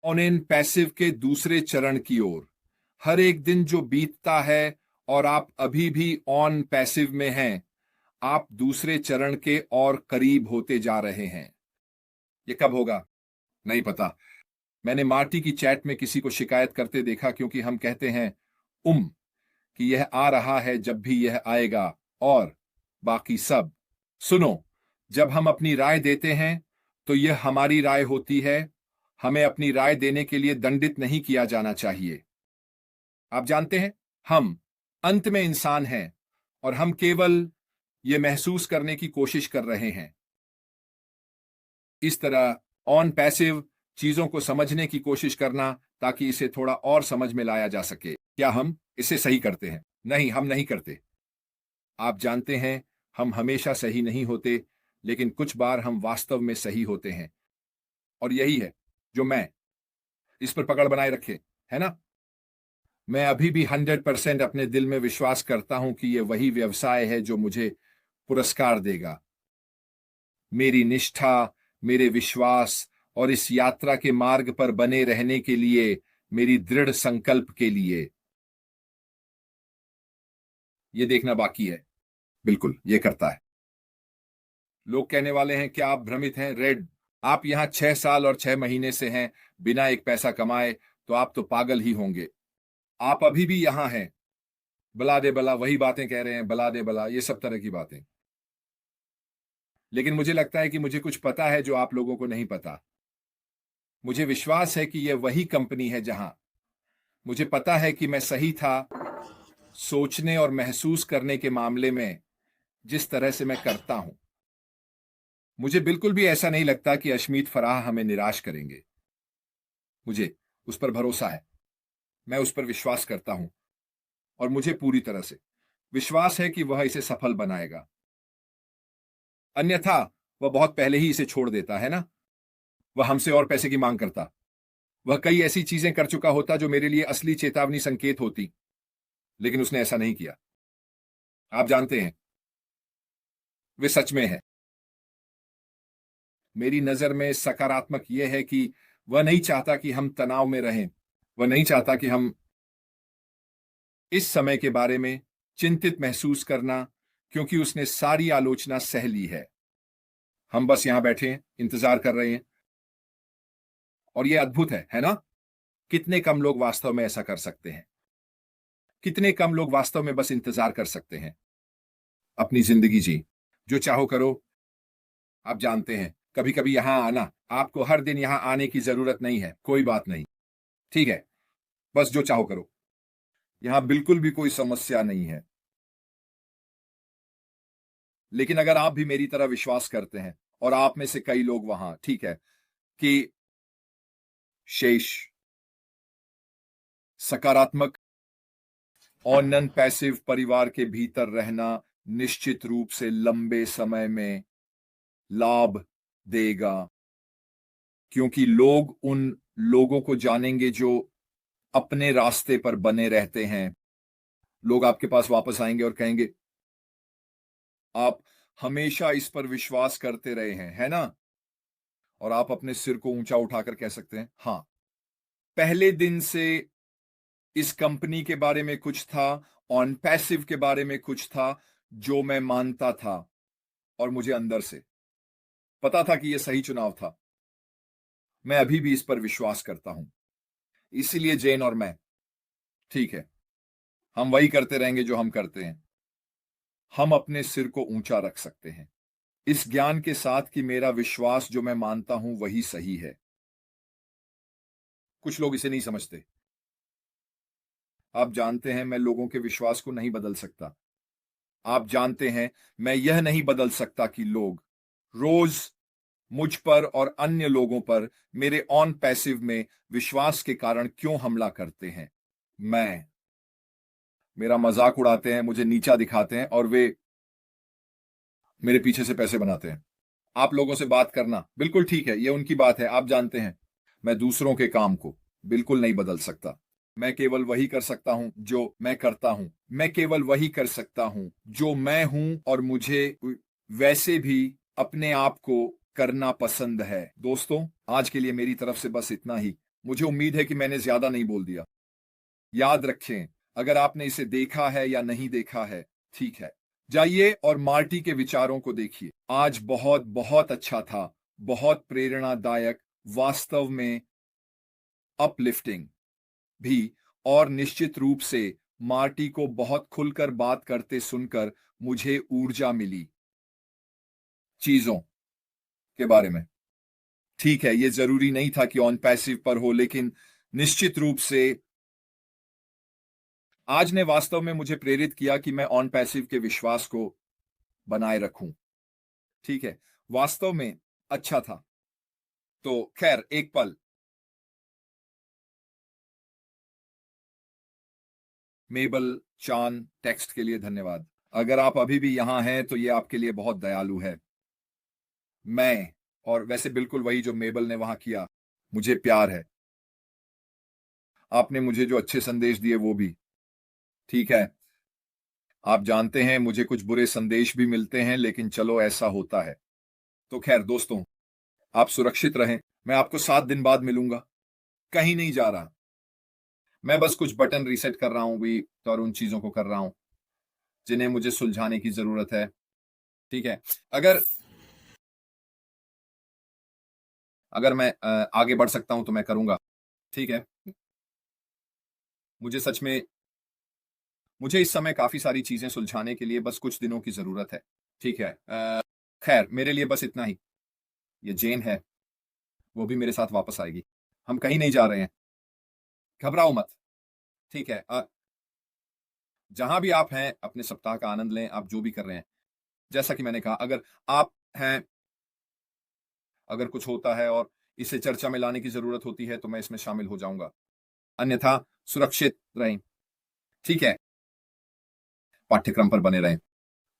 On in passive के दूसरे चरण की ओर। हर एक दिन जो बीतता है और आप अभी भी ऑन पैसिव में हैं, आप दूसरे चरण के और करीब होते जा रहे हैं। ये कब होगा नहीं पता। मैंने मार्टी की चैट में किसी को शिकायत करते देखा, क्योंकि हम कहते हैं कि यह आ रहा है जब भी यह आएगा, और बाकी सब। सुनो, जब हम अपनी राय देते हैं तो यह हमारी राय होती है। हमें अपनी राय देने के लिए दंडित नहीं किया जाना चाहिए। आप जानते हैं, हम अंत में इंसान हैं और हम केवल यह महसूस करने की कोशिश कर रहे हैं। इस तरह ऑन पैसिव चीजों को समझने की कोशिश करना, ताकि इसे थोड़ा और समझ में लाया जा सके। क्या हम इसे सही करते हैं? नहीं, हम नहीं करते। आप जानते हैं, हम हमेशा सही नहीं होते, लेकिन कुछ बार हम वास्तव में सही होते हैं। और यही है जो मैं इस पर पकड़ बनाए रखे, है ना? मैं अभी भी 100% अपने दिल में विश्वास करता हूं कि यह वही व्यवसाय है जो मुझे पुरस्कार देगा। मेरी निष्ठा, मेरे विश्वास और इस यात्रा के मार्ग पर बने रहने के लिए, मेरी दृढ़ संकल्प के लिए। यह देखना बाकी है। बिल्कुल, यह करता है। लोग कहने वाले हैं, क्या आप भ्रमित हैं रेड? आप यहां 6 साल और 6 महीने से हैं बिना एक पैसा कमाए, तो आप तो पागल ही होंगे। आप अभी भी यहां हैं। बला दे बला, वही बातें कह रहे हैं, बला दे बला, ये सब तरह की बातें। लेकिन मुझे लगता है कि मुझे कुछ पता है जो आप लोगों को नहीं पता। मुझे विश्वास है कि यह वही कंपनी है जहां मुझे पता है कि मैं सही था सोचने और महसूस करने के मामले में, जिस तरह से मैं करता हूं। मुझे बिल्कुल भी ऐसा नहीं लगता कि अशमीत फराह हमें निराश करेंगे। मुझे उस पर भरोसा है। मैं उस पर विश्वास करता हूं, और मुझे पूरी तरह से विश्वास है कि वह इसे सफल बनाएगा। अन्यथा वह बहुत पहले ही इसे छोड़ देता, है ना? वह हमसे और पैसे की मांग करता। वह कई ऐसी चीजें कर चुका होता जो मेरे लिए असली चेतावनी संकेत होती, लेकिन उसने ऐसा नहीं किया। आप जानते हैं, वे सच में है। मेरी नजर में सकारात्मक यह है कि वह नहीं चाहता कि हम तनाव में रहें। वह नहीं चाहता कि हम इस समय के बारे में चिंतित महसूस करना, क्योंकि उसने सारी आलोचना सह ली है। हम बस यहां बैठे हैं, इंतजार कर रहे हैं। और यह अद्भुत है ना? कितने कम लोग वास्तव में ऐसा कर सकते हैं। कितने कम लोग वास्तव में बस इंतजार कर सकते हैं। अपनी जिंदगी जी, जो चाहो करो। आप जानते हैं, कभी कभी यहां आना, आपको हर दिन यहां आने की जरूरत नहीं है, कोई बात नहीं। ठीक है, बस जो चाहो करो। यहां बिल्कुल भी कोई समस्या नहीं है। लेकिन अगर आप भी मेरी तरह विश्वास करते हैं, और आप में से कई लोग वहां, ठीक है, कि शेष सकारात्मक और नॉन पैसिव परिवार के भीतर रहना निश्चित रूप से लंबे समय में लाभ देगा, क्योंकि लोग उन लोगों को जानेंगे जो अपने रास्ते पर बने रहते हैं। लोग आपके पास वापस आएंगे और कहेंगे, आप हमेशा इस पर विश्वास करते रहे हैं, है ना? और आप अपने सिर को ऊंचा उठाकर कह सकते हैं, हां, पहले दिन से इस कंपनी के बारे में कुछ था, ऑन पैसिव के बारे में कुछ था जो मैं मानता था, और मुझे अंदर से पता था कि यह सही चुनाव था। मैं अभी भी इस पर विश्वास करता हूं। इसीलिए जेन और मैं, ठीक है, हम वही करते रहेंगे जो हम करते हैं। हम अपने सिर को ऊंचा रख सकते हैं, इस ज्ञान के साथ कि मेरा विश्वास जो मैं मानता हूं वही सही है। कुछ लोग इसे नहीं समझते। आप जानते हैं, मैं लोगों के विश्वास को नहीं बदल सकता। आप जानते हैं, मैं यह नहीं बदल सकता कि लोग रोज मुझ पर और अन्य लोगों पर मेरे ऑन पैसिव में विश्वास के कारण क्यों हमला करते हैं। मैं मेरा मजाक उड़ाते हैं, मुझे नीचा दिखाते हैं, और वे मेरे पीछे से पैसे बनाते हैं। आप लोगों से बात करना बिल्कुल ठीक है, यह उनकी बात है। आप जानते हैं, मैं दूसरों के काम को बिल्कुल नहीं बदल सकता। मैं केवल वही कर सकता हूं जो मैं करता हूं। मैं केवल वही कर सकता हूं जो मैं हूं, और मुझे वैसे भी अपने आप को करना पसंद है। दोस्तों, आज के लिए मेरी तरफ से बस इतना ही। मुझे उम्मीद है कि मैंने ज्यादा नहीं बोल दिया। याद रखें, अगर आपने इसे देखा है या नहीं देखा है, ठीक है, जाइए और मार्टी के विचारों को देखिए। आज बहुत बहुत अच्छा था, बहुत प्रेरणादायक, वास्तव में अपलिफ्टिंग भी। और निश्चित रूप से मार्टी को बहुत खुलकर बात करते सुनकर मुझे ऊर्जा मिली चीजों के बारे में। ठीक है, ये जरूरी नहीं था कि ऑन पैसिव पर हो, लेकिन निश्चित रूप से आज ने वास्तव में मुझे प्रेरित किया कि मैं ऑन पैसिव के विश्वास को बनाए रखूं। ठीक है, वास्तव में अच्छा था। तो खैर, एक पल, मेबल चान टेक्स्ट के लिए धन्यवाद। अगर आप अभी भी यहां हैं तो ये आपके लिए बहुत दयालु है। मैं, और वैसे बिल्कुल वही जो मेबल ने वहां किया, मुझे प्यार है। आपने मुझे जो अच्छे संदेश दिए वो भी। ठीक है, आप जानते हैं मुझे कुछ बुरे संदेश भी मिलते हैं, लेकिन चलो ऐसा होता है। तो खैर दोस्तों, आप सुरक्षित रहें। मैं आपको 7 दिन बाद मिलूंगा। कहीं नहीं जा रहा। मैं बस कुछ बटन रीसेट कर रहा हूं भी, और उन चीजों को कर रहा हूं जिन्हें मुझे सुलझाने की जरूरत है। ठीक है, अगर अगर मैं आगे बढ़ सकता हूं तो मैं करूंगा। ठीक है, मुझे सच में, मुझे इस समय काफी सारी चीजें सुलझाने के लिए बस कुछ दिनों की जरूरत है। ठीक है, खैर मेरे लिए बस इतना ही। ये जेन है, वो भी मेरे साथ वापस आएगी। हम कहीं नहीं जा रहे हैं, घबराओ मत। ठीक है, जहां भी आप हैं अपने सप्ताह का आनंद लें। आप जो भी कर रहे हैं, जैसा कि मैंने कहा, अगर आप हैं, अगर कुछ होता है और इसे चर्चा में लाने की जरूरत होती है तो मैं इसमें शामिल हो जाऊंगा। अन्यथा सुरक्षित रहें। ठीक है, पाठ्यक्रम पर बने रहें,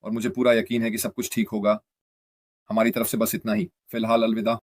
और मुझे पूरा यकीन है कि सब कुछ ठीक होगा। हमारी तरफ से बस इतना ही। फिलहाल अलविदा।